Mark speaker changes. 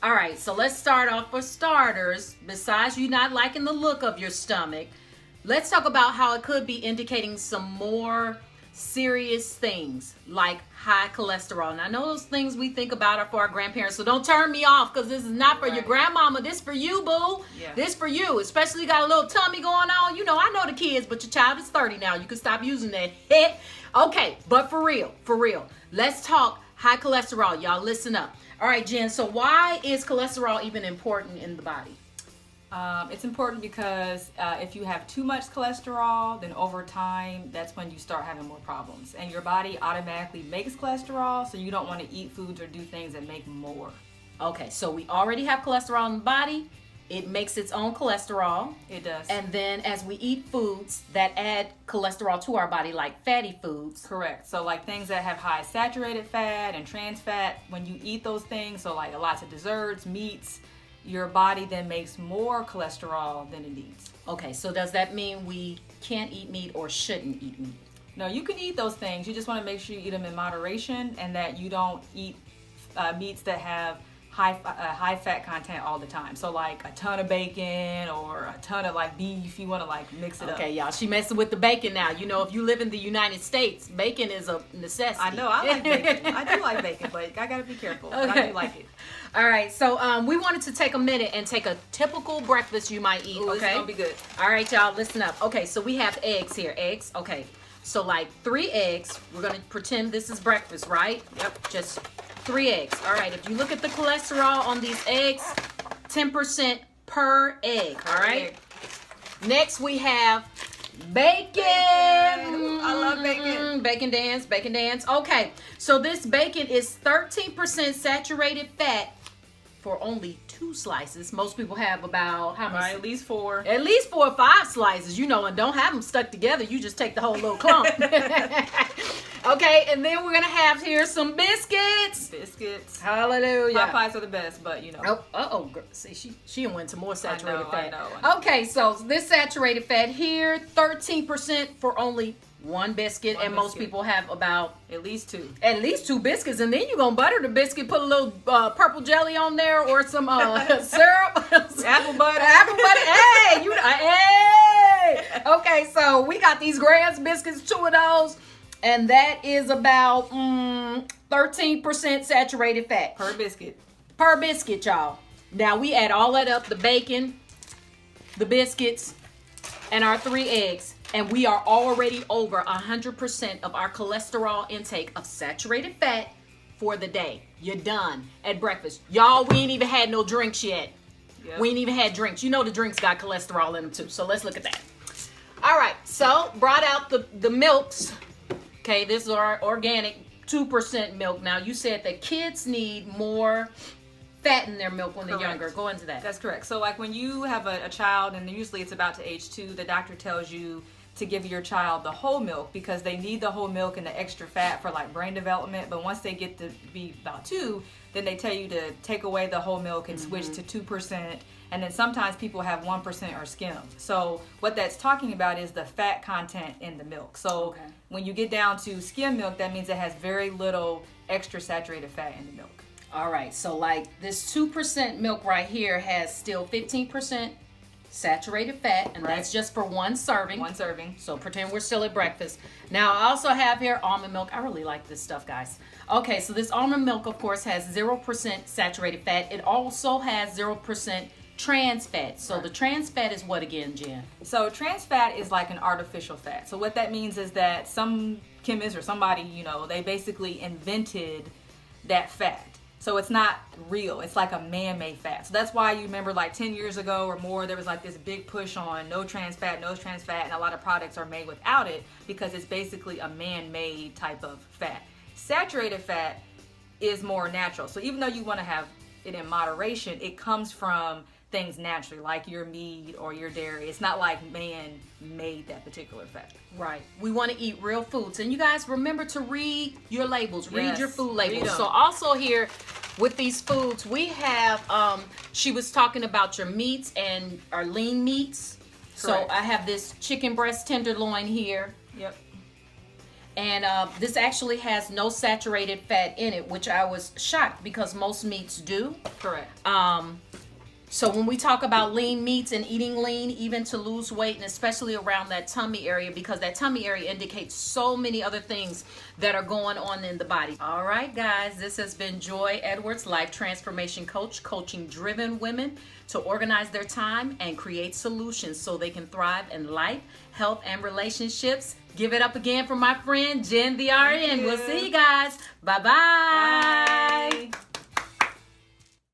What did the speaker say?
Speaker 1: All right, so let's start off for starters. Besides you not liking the look of your stomach, let's talk about how it could be indicating some more serious things like high cholesterol. And I know those things we think about are for our grandparents, so don't turn me off because this is not for your grandmama. This for you, boo. Yeah. This for you, especially got a little tummy going on. You know, I know the kids, but your child is 30 now. You can stop using that. Okay, but for real, let's talk high cholesterol. Y'all listen up. All right, Jen, so why is cholesterol even important in the body?
Speaker 2: It's important because if you have too much cholesterol, then over time, that's when you start having more problems. And your body automatically makes cholesterol, so you don't want to eat foods or do things that make more.
Speaker 1: Okay, so we already have cholesterol in the body. It makes its own cholesterol.
Speaker 2: It does.
Speaker 1: And then as we eat foods that add cholesterol to our body, like fatty foods.
Speaker 2: Correct. So like things that have high saturated fat and trans fat, when you eat those things, so like lots of desserts, meats, your body then makes more cholesterol than it needs.
Speaker 1: Okay, so does that mean we can't eat meat or shouldn't eat meat?
Speaker 2: No, you can eat those things. You just want to make sure you eat them in moderation and that you don't eat meats that have high fat content all the time. So like a ton of bacon or a ton of like beef, you want to like mix it up.
Speaker 1: Okay, y'all, she messing with the bacon now. You know, if you live in the United States, bacon is a necessity.
Speaker 2: I know, I like bacon. I do like bacon, but I gotta be careful. Okay. But I do like it.
Speaker 1: All right, so we wanted to take a minute and take a typical breakfast you might eat.
Speaker 2: Ooh,
Speaker 1: okay,
Speaker 2: this is gonna be good.
Speaker 1: All right, y'all, listen up. Okay, so we have eggs here. Eggs. Okay, so like 3 eggs. We're gonna pretend this is breakfast, right?
Speaker 2: Yep.
Speaker 1: Just 3 eggs. All right, if you look at the cholesterol on these eggs, 10% per egg. All right. Next we have bacon.
Speaker 2: I love bacon.
Speaker 1: Bacon dance. Okay, so this bacon is 13% saturated fat for only 2 slices. Most people have about how much?
Speaker 2: Right, at least 4.
Speaker 1: At least 4 or 5 slices, you know, and don't have them stuck together. You just take the whole little clump. Okay, and then we're gonna have here some biscuits.
Speaker 2: Biscuits.
Speaker 1: Hallelujah.
Speaker 2: Pot pies are the best, but you know.
Speaker 1: Oh, see, she went to more saturated fat.
Speaker 2: I know.
Speaker 1: Okay, so this saturated fat here, 13% for only 1 biscuit, and most people have about
Speaker 2: at least 2.
Speaker 1: At least 2 biscuits, and then you're gonna butter the biscuit, put a little purple jelly on there or some syrup,
Speaker 2: apple butter.
Speaker 1: Hey, hey. Okay, so we got these Grand's biscuits, 2 of those, and that is about 13% saturated fat
Speaker 2: per biscuit.
Speaker 1: Per biscuit, y'all. Now we add all that up: the bacon, the biscuits, and our 3 eggs. And we are already over 100% of our cholesterol intake of saturated fat for the day. You're done at breakfast. Y'all, we ain't even had no drinks yet. Yep. We ain't even had drinks. You know the drinks got cholesterol in them too. So let's look at that. All right, so brought out the milks. Okay, this is our organic 2% milk. Now you said that kids need more fat in their milk when they're younger. Go into that.
Speaker 2: That's correct. So like when you have a child, and usually it's about to age 2, the doctor tells you to give your child the whole milk because they need the whole milk and the extra fat for like brain development. But once they get to be about 2, then they tell you to take away the whole milk and switch to 2%. And then sometimes people have 1% or skim. So what that's talking about is the fat content in the milk. So when you get down to skim milk, that means it has very little extra saturated fat in the milk.
Speaker 1: All right, so like this 2% milk right here has still 15% saturated fat, and that's just for 1 serving.
Speaker 2: 1 serving.
Speaker 1: So pretend we're still at breakfast. Now I also have here almond milk. I really like this stuff, guys. Okay, so this almond milk, of course, has 0% saturated fat. It also has 0% trans fat. So the trans fat is what again, Jen?
Speaker 2: So trans fat is like an artificial fat. So what that means is that some chemist or somebody, you know, they basically invented that fat. So it's not real. It's like a man-made fat. So that's why you remember like 10 years ago or more, there was like this big push on no trans fat, and a lot of products are made without it because it's basically a man-made type of fat. Saturated fat is more natural. So even though you want to have it in moderation, it comes from things naturally, like your meat or your dairy. It's not like man made that particular fat.
Speaker 1: Right. We want to eat real foods. And you guys remember to read your labels. Read your food labels. So also here with these foods, we have, she was talking about your meats and our lean meats. Correct. So I have this chicken breast tenderloin here.
Speaker 2: Yep.
Speaker 1: And this actually has no saturated fat in it, which I was shocked because most meats do.
Speaker 2: Correct.
Speaker 1: So when we talk about lean meats and eating lean, even to lose weight, and especially around that tummy area, because that tummy area indicates so many other things that are going on in the body. All right, guys, this has been Joy Edwards, Life Transformation Coach, coaching driven women to organize their time and create solutions so they can thrive in life, health, and relationships. Give it up again for my friend, Jen the RN. We'll see you guys. Bye-bye.
Speaker 2: Bye.